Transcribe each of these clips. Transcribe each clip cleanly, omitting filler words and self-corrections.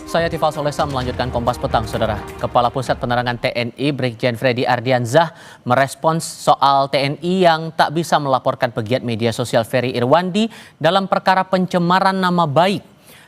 Saya Tifal Solesa melanjutkan Kompas Petang, Saudara. Kepala Pusat Penerangan TNI Brigjen Freddy Ardiansyah merespons soal TNI yang tak bisa melaporkan pegiat media sosial Ferry Irwandi dalam perkara pencemaran nama baik.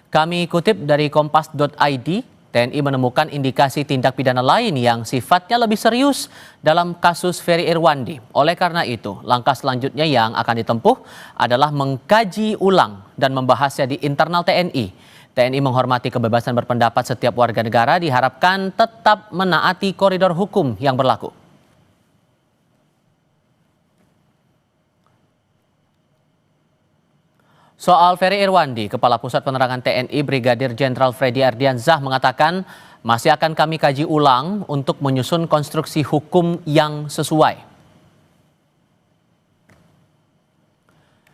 Kami kutip dari kompas.id, TNI menemukan indikasi tindak pidana lain yang sifatnya lebih serius dalam kasus Ferry Irwandi. Oleh karena itu, langkah selanjutnya yang akan ditempuh adalah mengkaji ulang dan membahasnya di internal TNI. TNI menghormati kebebasan berpendapat setiap warga negara, diharapkan tetap menaati koridor hukum yang berlaku. Soal Ferry Irwandi, Kepala Pusat Penerangan TNI Brigadir Jenderal Freddy Ardiansyah mengatakan masih akan kami kaji ulang untuk menyusun konstruksi hukum yang sesuai.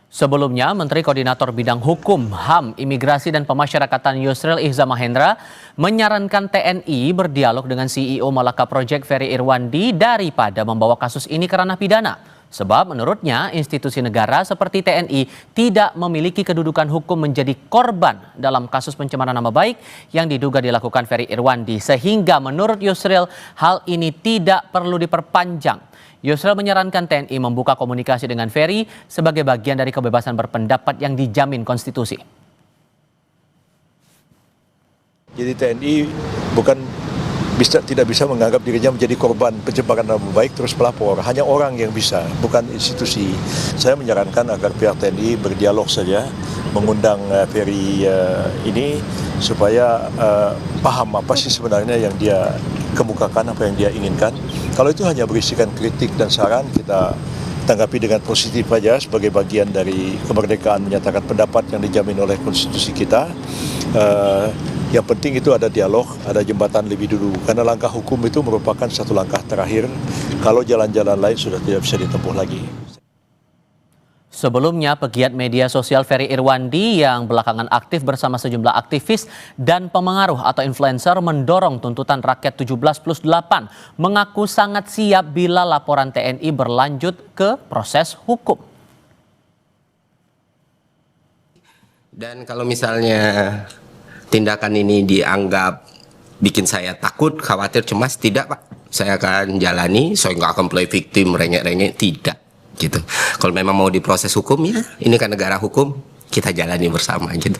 Sebelumnya, Menteri Koordinator Bidang Hukum, HAM, Imigrasi dan Pemasyarakatan Yusril Ihza Mahendra menyarankan TNI berdialog dengan CEO Malaka Project Ferry Irwandi daripada membawa kasus ini ke ranah pidana. Sebab menurutnya institusi negara seperti TNI tidak memiliki kedudukan hukum menjadi korban dalam kasus pencemaran nama baik yang diduga dilakukan Ferry Irwandi. Sehingga menurut Yusril hal ini tidak perlu diperpanjang. Yusril menyarankan TNI membuka komunikasi dengan Ferry sebagai bagian dari kebebasan berpendapat yang dijamin konstitusi. Jadi TNI tidak bisa menganggap dirinya menjadi korban pencemaran nama baik terus melapor. Hanya orang yang bisa, bukan institusi. Saya menyarankan agar pihak TNI berdialog saja, mengundang Ferry ini supaya paham apa sih sebenarnya yang dia kemukakan, apa yang dia inginkan. Kalau itu hanya berisikan kritik dan saran, kita tanggapi dengan positif saja sebagai bagian dari kemerdekaan menyatakan pendapat yang dijamin oleh konstitusi kita. Yang penting itu ada dialog, ada jembatan lebih dulu. Karena langkah hukum itu merupakan satu langkah terakhir kalau jalan-jalan lain sudah tidak bisa ditempuh lagi. Sebelumnya, pegiat media sosial Ferry Irwandi yang belakangan aktif bersama sejumlah aktivis dan pemengaruh atau influencer mendorong tuntutan rakyat 17+8 mengaku sangat siap bila laporan TNI berlanjut ke proses hukum. Dan kalau misalnya tindakan ini dianggap bikin saya takut, khawatir, cemas, tidak Pak. Saya akan jalani, saya nggak akan play victim, rengek-rengek, tidak. Gitu. Kalau memang mau diproses hukum, ya ini kan negara hukum, kita jalani bersama gitu.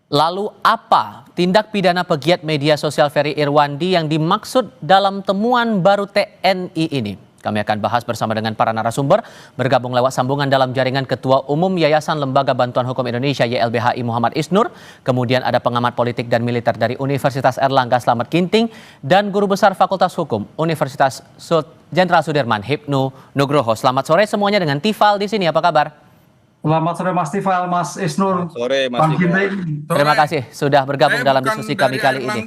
Lalu apa tindak pidana pegiat media sosial Ferry Irwandi yang dimaksud dalam temuan baru TNI ini? Kami akan bahas bersama dengan para narasumber, bergabung lewat sambungan dalam jaringan Ketua Umum Yayasan Lembaga Bantuan Hukum Indonesia YLBHI Muhammad Isnur, kemudian ada pengamat politik dan militer dari Universitas Erlangga Slamet Ginting, dan Guru Besar Fakultas Hukum Universitas Jenderal Sudirman Hipnu Nugroho. Selamat sore semuanya dengan Tifal di sini, apa kabar? Selamat sore Mas Tifal, Mas Isnur. Selamat sore Mas Tifal. Terima kasih sudah bergabung dalam diskusi kami kali ini.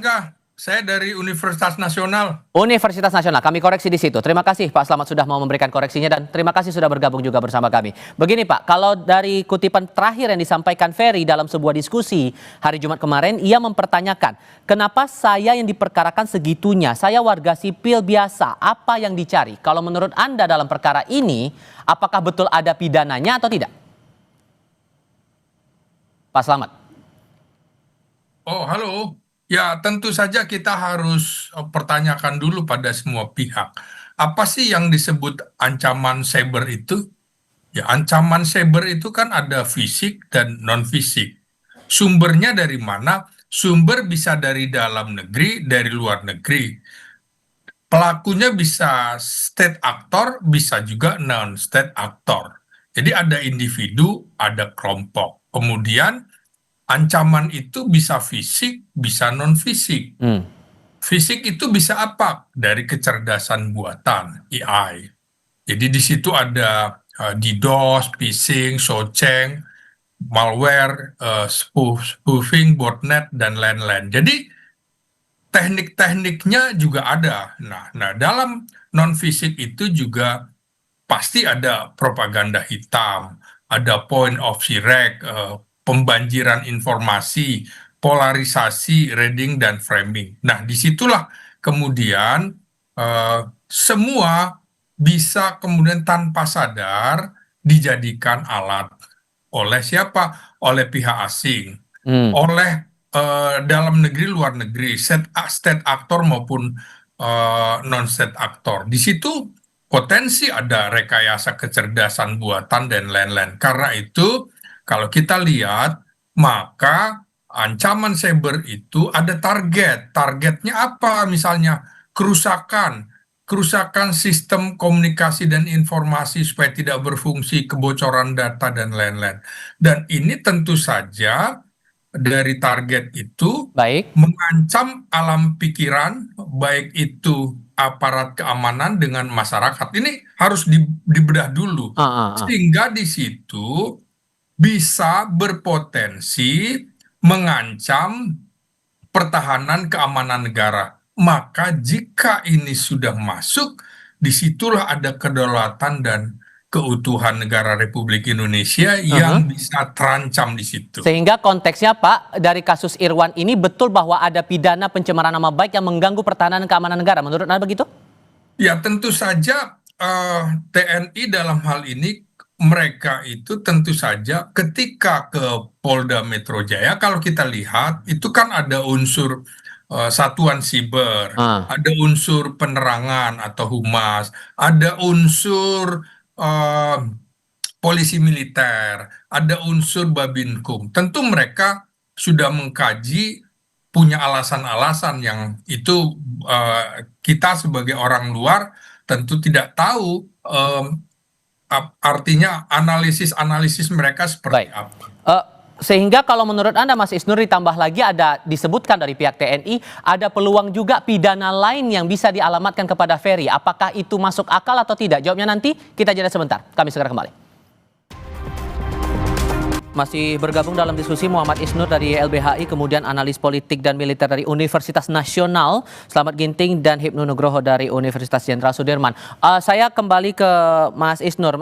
Saya dari Universitas Nasional. Universitas Nasional, kami koreksi di situ. Terima kasih Pak Slamet sudah mau memberikan koreksinya dan terima kasih sudah bergabung juga bersama kami. Begini Pak, kalau dari kutipan terakhir yang disampaikan Ferry dalam sebuah diskusi hari Jumat kemarin, ia mempertanyakan, kenapa saya yang diperkarakan segitunya? Saya warga sipil biasa, apa yang dicari? Kalau menurut Anda dalam perkara ini, apakah betul ada pidananya atau tidak? Pak Slamet. Oh, halo. Ya, tentu saja kita harus pertanyakan dulu pada semua pihak. Apa sih yang disebut ancaman cyber itu? Ya, ancaman cyber itu kan ada fisik dan non-fisik. Sumbernya dari mana? Sumber bisa dari dalam negeri, dari luar negeri. Pelakunya bisa state actor, bisa juga non-state actor. Jadi ada individu, ada kelompok. Kemudian ancaman itu bisa fisik, bisa non-fisik. Fisik itu bisa apa? Dari kecerdasan buatan, AI. Jadi di situ ada DDoS, phishing, shoceng, malware, spoofing, botnet, dan lain-lain. Jadi teknik-tekniknya juga ada. Nah, dalam non-fisik itu juga pasti ada propaganda hitam, ada point of shirek, pembanjiran informasi, polarisasi, reading, dan framing. Nah, disitulah kemudian semua bisa kemudian tanpa sadar dijadikan alat oleh siapa? Oleh pihak asing, Hmm. oleh dalam negeri, luar negeri, state aktor maupun non-state aktor. Di situ potensi ada rekayasa kecerdasan buatan dan lain-lain. Karena itu, kalau kita lihat, maka ancaman cyber itu ada target. Targetnya apa? Misalnya kerusakan sistem komunikasi dan informasi supaya tidak berfungsi, kebocoran data dan lain-lain. Dan ini tentu saja dari target itu Baik. mengancam alam pikiran, baik itu aparat keamanan dengan masyarakat. Ini harus dibedah dulu, Ah, ah, ah. sehingga di situ bisa berpotensi mengancam pertahanan keamanan negara. Maka jika ini sudah masuk, disitulah ada kedaulatan dan keutuhan negara Republik Indonesia yang bisa terancam di situ. Sehingga konteksnya Pak, dari kasus Irwan ini betul bahwa ada pidana pencemaran nama baik yang mengganggu pertahanan keamanan negara. Menurut Anda begitu? Ya tentu saja TNI dalam hal ini mereka itu tentu saja ketika ke Polda Metro Jaya, kalau kita lihat itu kan ada unsur satuan siber, Ah. ada unsur penerangan atau humas, ada unsur eh, polisi militer, ada unsur Babinkum. Tentu mereka sudah mengkaji, punya alasan-alasan yang itu kita sebagai orang luar tentu tidak tahu artinya analisis-analisis mereka seperti Baik. apa. Sehingga kalau menurut Anda Mas Isnur, ditambah lagi ada disebutkan dari pihak TNI ada peluang juga pidana lain yang bisa dialamatkan kepada Ferry. Apakah itu masuk akal atau tidak? Jawabnya nanti, kita jeda sebentar. Kami segera kembali. Masih bergabung dalam diskusi Muhammad Isnur dari LBHI, kemudian analis politik dan militer dari Universitas Nasional, Slamet Ginting, dan Hipnu Nugroho dari Universitas Jenderal Sudirman. Saya kembali ke Mas Isnur.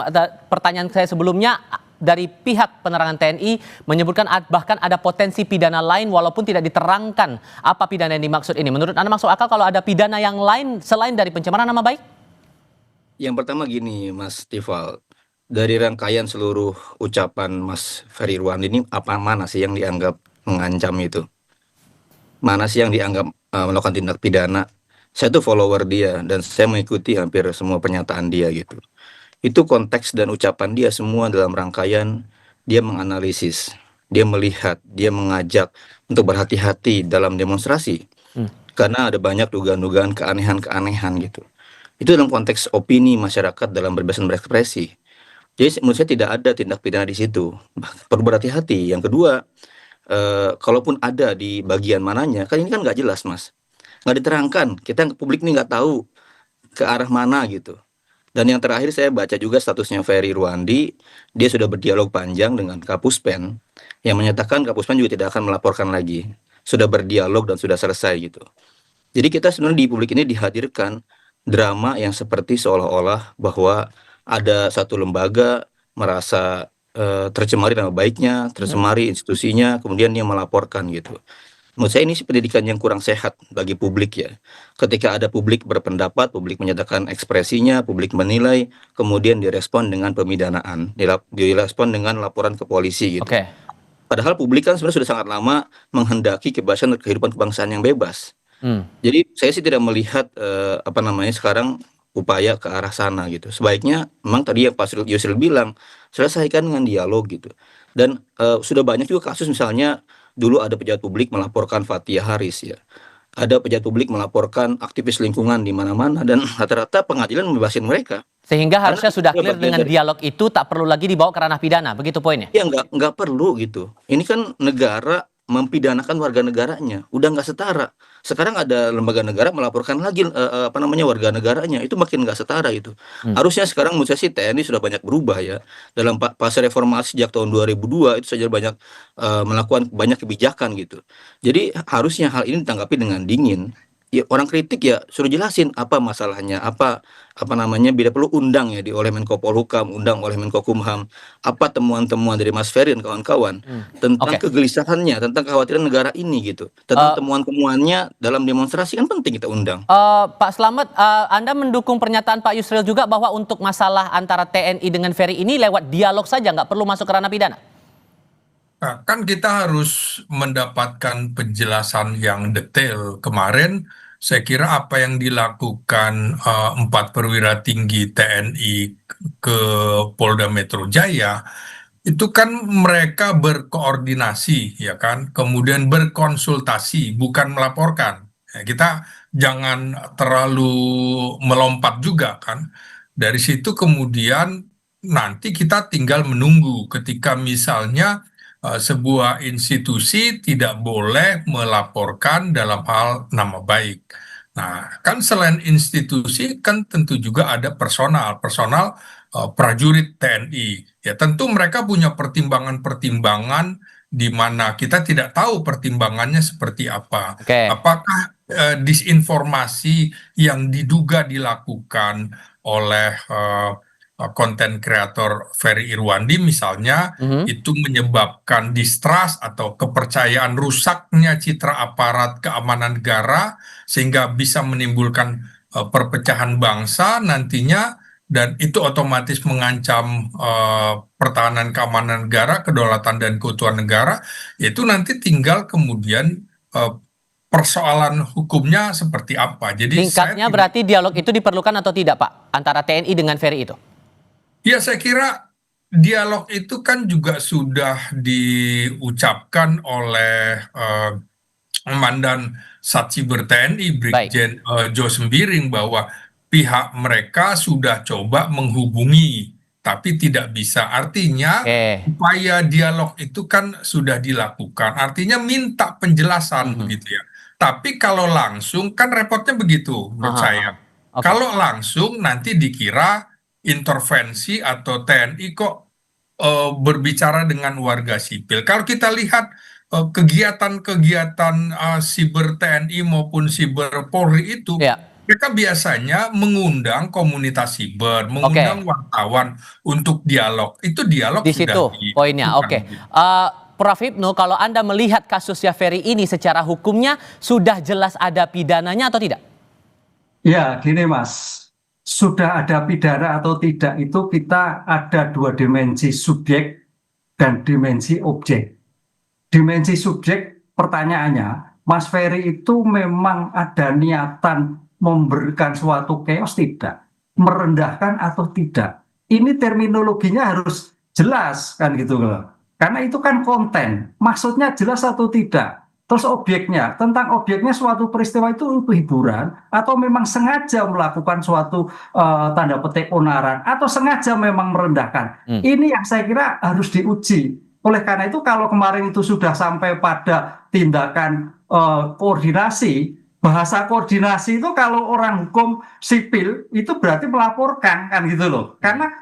Pertanyaan saya sebelumnya, dari pihak penerangan TNI menyebutkan bahkan ada potensi pidana lain walaupun tidak diterangkan apa pidana yang dimaksud ini. Menurut Anda masuk akal kalau ada pidana yang lain selain dari pencemaran nama baik? Yang pertama gini, Mas Tifal, dari rangkaian seluruh ucapan Mas Ferry Irwan ini, mana sih yang dianggap mengancam itu? Mana sih yang dianggap melakukan tindak pidana? Saya tuh follower dia dan saya mengikuti hampir semua pernyataan dia gitu. Itu konteks dan ucapan dia semua dalam rangkaian dia menganalisis, dia melihat, dia mengajak untuk berhati-hati dalam demonstrasi. Karena ada banyak dugaan-dugaan keanehan-keanehan gitu. Itu dalam konteks opini masyarakat dalam berbiasa berekspresi. Jadi menurut saya tidak ada tindak pidana di situ. Perlu berhati-hati. Yang kedua, kalaupun ada di bagian mananya, kan ini kan nggak jelas, Mas. Nggak diterangkan. Kita publik ini nggak tahu ke arah mana gitu. Dan yang terakhir saya baca juga statusnya Ferry Irwandi, dia sudah berdialog panjang dengan Kapuspen, yang menyatakan Kapuspen juga tidak akan melaporkan lagi. Sudah berdialog dan sudah selesai gitu. Jadi kita sebenarnya di publik ini dihadirkan drama yang seperti seolah-olah bahwa ada satu lembaga merasa tercemari nama baiknya, tercemari institusinya, kemudian dia melaporkan gitu. Menurut saya ini pendidikan yang kurang sehat bagi publik ya. Ketika ada publik berpendapat, publik menyatakan ekspresinya, publik menilai, kemudian direspon dengan pemidanaan, direspon dengan laporan ke polisi gitu. Oke. Padahal publik kan sebenarnya sudah sangat lama menghendaki kebebasan dan kehidupan kebangsaan yang bebas. Jadi saya sih tidak melihat sekarang upaya ke arah sana gitu. Sebaiknya memang tadi yang Pak Yusril bilang, selesaikan dengan dialog gitu. Dan sudah banyak juga kasus, misalnya dulu ada pejabat publik melaporkan Fathia Haris ya. Ada pejabat publik melaporkan aktivis lingkungan di mana-mana dan rata-rata pengadilan membebasin mereka. Sehingga harusnya sudah dia clear bagian dengan dari- dialog itu tak perlu lagi dibawa ke ranah pidana, begitu poinnya? Ya nggak perlu gitu. Ini kan negara mempidanakan warga negaranya, udah nggak setara. Sekarang ada lembaga negara melaporkan lagi warga negaranya, itu makin nggak setara itu. Harusnya sekarang menurut saya sih TNI sudah banyak berubah ya. Dalam fase reformasi sejak tahun 2002 itu saja banyak melakukan banyak kebijakan gitu. Jadi harusnya hal ini ditanggapi dengan dingin. Ya, orang kritik ya suruh jelasin apa masalahnya, bila perlu undang ya oleh Menko Polhukam, undang oleh Menko Kumham, apa temuan-temuan dari Mas Ferry dan kawan-kawan tentang Oke. kegelisahannya, tentang kekhawatiran negara ini gitu, tentang temuan-temuannya dalam demonstrasi kan penting kita undang. Pak Slamet, Anda mendukung pernyataan Pak Yusril juga bahwa untuk masalah antara TNI dengan Ferry ini lewat dialog saja, nggak perlu masuk ke ranah pidana? Nah, kan kita harus mendapatkan penjelasan yang detail. Kemarin, saya kira apa yang dilakukan empat perwira tinggi TNI ke Polda Metro Jaya itu kan mereka berkoordinasi, ya kan, kemudian berkonsultasi, bukan melaporkan. Ya, kita jangan terlalu melompat juga kan. Dari situ kemudian nanti kita tinggal menunggu ketika misalnya sebuah institusi tidak boleh melaporkan dalam hal nama baik. Nah, kan selain institusi kan tentu juga ada personal prajurit TNI. Ya, tentu mereka punya pertimbangan-pertimbangan di mana kita tidak tahu pertimbangannya seperti apa. Oke. Apakah disinformasi yang diduga dilakukan oleh konten kreator Ferry Irwandi misalnya Mhm. itu menyebabkan distrust atau kepercayaan rusaknya citra aparat keamanan negara sehingga bisa menimbulkan perpecahan bangsa nantinya dan itu otomatis mengancam pertahanan keamanan negara, kedaulatan dan keutuhan negara, itu nanti tinggal kemudian persoalan hukumnya seperti apa. Jadi saya Singkatnya berarti dialog itu diperlukan atau tidak, Pak, antara TNI dengan Ferry itu? ya saya kira dialog itu kan juga sudah diucapkan oleh Komandan Satsiber TNI Baik. Brigjen Jo Sembiring bahwa pihak mereka sudah coba menghubungi tapi tidak bisa. Artinya Oke. upaya dialog itu kan sudah dilakukan. Artinya minta penjelasan Mhm. begitu ya. Tapi kalau langsung kan repotnya begitu menurut Aha, saya. aha. Oke. Kalau langsung nanti dikira intervensi atau TNI kok berbicara dengan warga sipil. Kalau kita lihat kegiatan-kegiatan siber TNI maupun siber Polri itu, Ya. mereka biasanya mengundang komunitas siber, mengundang Oke. wartawan untuk dialog. Itu dialog Di sudah situ poinnya. dilakukan. Oke. Prof. Hipnu, kalau Anda melihat kasusnya Ferry ini secara hukumnya sudah jelas ada pidananya atau tidak? Ya, gini Mas, sudah ada pidana atau tidak itu kita ada dua dimensi, subjek dan dimensi objek. Dimensi subjek pertanyaannya, Mas Ferry itu memang ada niatan memberikan suatu chaos tidak? Merendahkan atau tidak? Ini terminologinya harus jelas kan gitu loh. Karena itu kan konten, maksudnya jelas atau tidak. Terus objeknya, tentang objeknya suatu peristiwa itu hiburan atau memang sengaja melakukan suatu tanda petik onaran atau sengaja memang merendahkan. Ini yang saya kira harus diuji. Oleh karena itu kalau kemarin itu sudah sampai pada tindakan koordinasi, bahasa koordinasi itu kalau orang hukum sipil itu berarti melaporkan kan gitu loh. Karena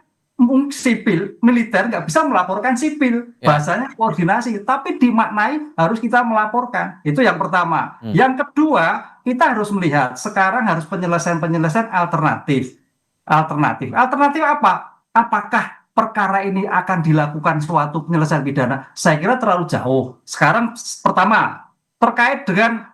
sipil, militer nggak bisa melaporkan sipil, Ya. bahasanya koordinasi, tapi dimaknai harus kita melaporkan. Itu yang pertama. Yang kedua, kita harus melihat sekarang harus penyelesaian-penyelesaian alternatif. Alternatif apa? Apakah perkara ini akan dilakukan suatu penyelesaian pidana? Saya kira terlalu jauh. Sekarang pertama terkait dengan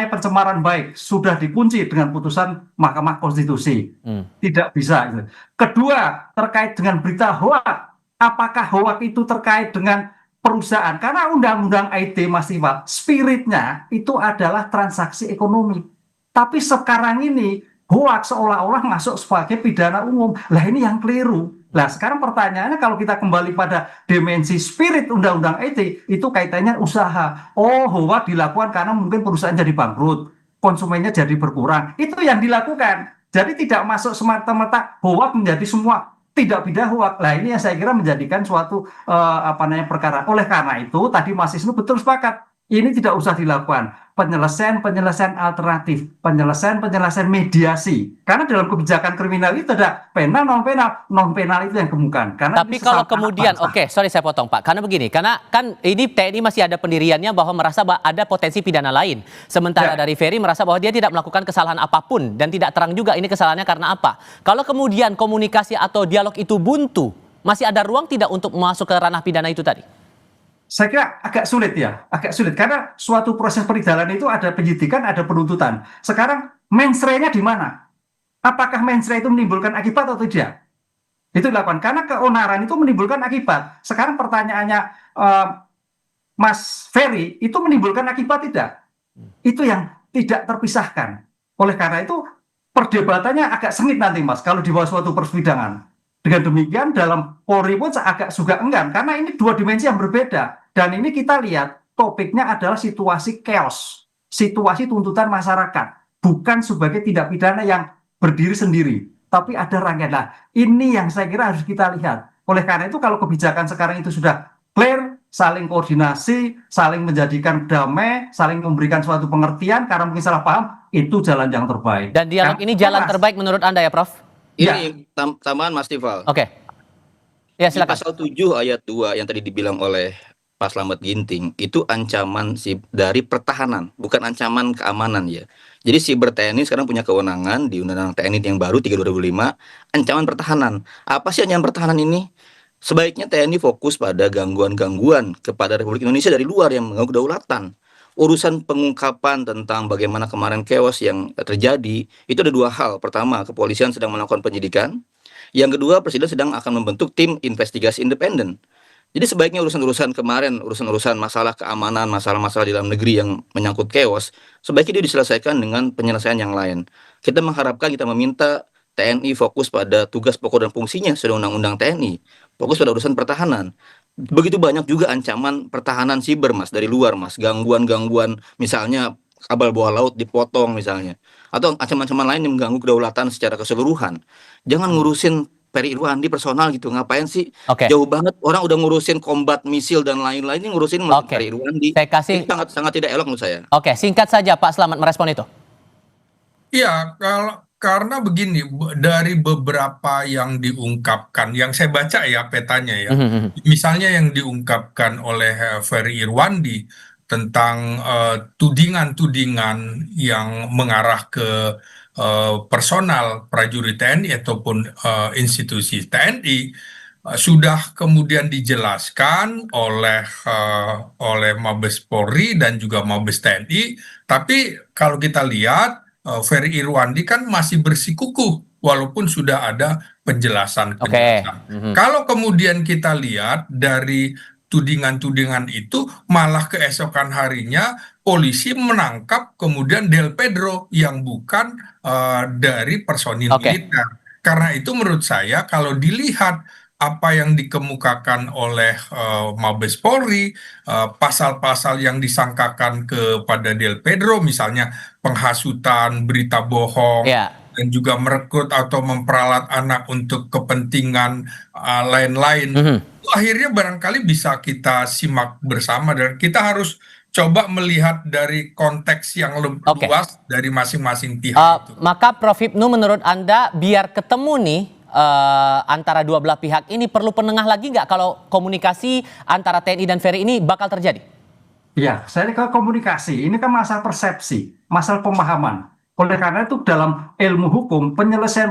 pencemaran baik sudah dikunci dengan putusan Mahkamah Konstitusi. Tidak bisa. Kedua, terkait dengan berita hoak. Apakah hoak itu terkait dengan perusahaan? Karena undang-undang IT Mas Iwa, spiritnya itu adalah transaksi ekonomi. Tapi sekarang ini hoak seolah-olah masuk sebagai pidana umum. Lah ini yang keliru. Nah sekarang pertanyaannya kalau kita kembali pada dimensi spirit undang-undang IT itu kaitannya usaha. Oh hoak dilakukan karena mungkin perusahaan jadi bangkrut, konsumennya jadi berkurang. Itu yang dilakukan. Jadi tidak masuk semata-mata hoak menjadi semua tidak pidana hoak. Nah ini yang saya kira menjadikan suatu perkara. Oleh karena itu tadi Mas Isnu betul sepakat. Ini tidak usah dilakukan penyelesaian alternatif, penyelesaian mediasi. Karena dalam kebijakan kriminal itu ada penal, non penal itu yang kemukan. Karena Tapi kalau kemudian, sorry saya potong Pak, karena begini, karena kan ini TNI masih ada pendiriannya bahwa merasa ada potensi pidana lain. Sementara dari Ferry merasa bahwa dia tidak melakukan kesalahan apapun dan tidak terang juga ini kesalahannya karena apa. Kalau kemudian komunikasi atau dialog itu buntu, masih ada ruang tidak untuk masuk ke ranah pidana itu tadi? Saya kira agak sulit karena suatu proses perjalanan itu ada penyidikan, ada penuntutan. Sekarang mensrenya di mana? Apakah mensre itu menimbulkan akibat atau tidak? Itu dilakukan karena keonaran itu menimbulkan akibat. Sekarang pertanyaannya Mas Ferry itu menimbulkan akibat tidak? Itu yang tidak terpisahkan. Oleh karena itu perdebatannya agak sengit nanti Mas kalau di bawah suatu persidangan. Dengan demikian dalam Polri pun agak juga enggan karena ini dua dimensi yang berbeda. Dan ini kita lihat topiknya adalah situasi chaos, situasi tuntutan masyarakat, bukan sebagai tindak pidana yang berdiri sendiri, tapi ada rangkaian. Nah, ini yang saya kira harus kita lihat. Oleh karena itu kalau kebijakan sekarang itu sudah clear, saling koordinasi, saling menjadikan damai, saling memberikan suatu pengertian karena mungkin salah paham, itu jalan yang terbaik. Dan dialog ini jalan terbaik menurut Anda ya, Prof? Ini tambahan Mas Tifal. Oke. Ya, Di silakan. pasal 7 ayat 2 yang tadi dibilang oleh Pak Slamet Ginting, itu ancaman dari pertahanan, bukan ancaman keamanan ya. Jadi Siber TNI sekarang punya kewenangan di Undang-Undang TNI yang baru 3/2005, ancaman pertahanan. Apa sih ancaman pertahanan ini? Sebaiknya TNI fokus pada gangguan-gangguan kepada Republik Indonesia dari luar yang mengganggu kedaulatan. Urusan pengungkapan tentang bagaimana kemarin chaos yang terjadi, itu ada dua hal. Pertama, kepolisian sedang melakukan penyidikan. Yang kedua, Presiden sedang akan membentuk tim investigasi independen. Jadi sebaiknya urusan-urusan kemarin, urusan-urusan masalah keamanan, masalah-masalah di dalam negeri yang menyangkut chaos, sebaiknya dia diselesaikan dengan penyelesaian yang lain. Kita mengharapkan, kita meminta TNI fokus pada tugas pokok dan fungsinya sesuai Undang-Undang TNI, fokus pada urusan pertahanan. Begitu banyak juga ancaman pertahanan siber Mas, dari luar Mas, gangguan-gangguan misalnya kabel bawah laut dipotong misalnya, atau ancaman-ancaman lain yang mengganggu kedaulatan secara keseluruhan. Jangan ngurusin Ferry Irwandi personal gitu, ngapain sih? Oke. Jauh banget, orang udah ngurusin kombat misil dan lain-lain, ini ngurusin Oke. Ferry Irwandi. Saya kasih- Ini sangat tidak elok menurut saya. Oke, singkat saja Pak Slamet merespon itu. Iya, karena begini, dari beberapa yang diungkapkan, yang saya baca ya petanya ya, misalnya yang diungkapkan oleh Ferry Irwandi tentang tudingan-tudingan yang mengarah ke personal prajurit TNI ataupun institusi TNI, sudah kemudian dijelaskan oleh Mabes Polri dan juga Mabes TNI, tapi kalau kita lihat Ferry Irwandi kan masih bersikukuh walaupun sudah ada penjelasan. Oke. Kalau kemudian kita lihat dari tudingan-tudingan itu, malah keesokan harinya polisi menangkap kemudian Del Pedro yang bukan dari personil Oke. militer. Karena itu menurut saya kalau dilihat apa yang dikemukakan oleh Mabes Polri, pasal-pasal yang disangkakan kepada Del Pedro, misalnya penghasutan, berita bohong, Ya. dan juga merekrut atau memperalat anak untuk kepentingan lain-lain, itu akhirnya barangkali bisa kita simak bersama dan kita harus coba melihat dari konteks yang lebih Oke. luas dari masing-masing pihak itu. Maka Prof Hipnu menurut Anda biar ketemu nih antara dua belah pihak ini perlu penengah lagi nggak kalau komunikasi antara TNI dan Ferry ini bakal terjadi? Ya, saya ke komunikasi, ini kan masalah persepsi, masalah pemahaman. Oleh karena itu dalam ilmu hukum, penyelesaian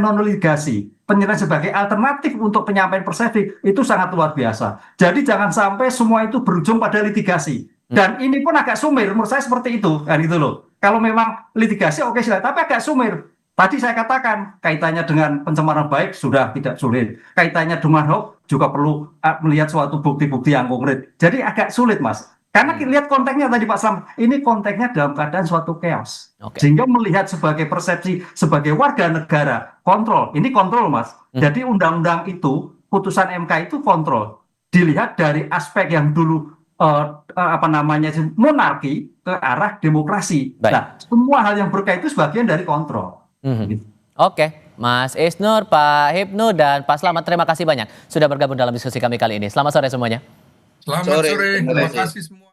non-litigasi, penyelesaian sebagai alternatif untuk penyampaian persepsi, itu sangat luar biasa. Jadi jangan sampai semua itu berujung pada litigasi. Dan ini pun agak sumir, menurut saya seperti itu, kan itu loh. Kalau memang litigasi oke silakan, tapi agak sumir. Tadi saya katakan, kaitannya dengan pencemaran baik sudah tidak sulit. Kaitannya dengan hoax juga perlu melihat suatu bukti-bukti yang konkret. Jadi agak sulit, Mas. Karena kita lihat konteksnya tadi Pak Slamet, ini konteksnya dalam keadaan suatu chaos. Oke. Sehingga melihat sebagai persepsi, sebagai warga negara, kontrol. Ini kontrol, Mas. Jadi undang-undang itu, putusan MK itu kontrol. Dilihat dari aspek yang dulu monarki ke arah demokrasi. Baik. Nah, semua hal yang berkait itu sebagian dari kontrol. Gitu. Oke, Mas Isnur, Pak Hipnu, dan Pak Slamet, terima kasih banyak sudah bergabung dalam diskusi kami kali ini. Selamat sore semuanya. Selamat Sore, sore, terima terima kasih. kasih semua.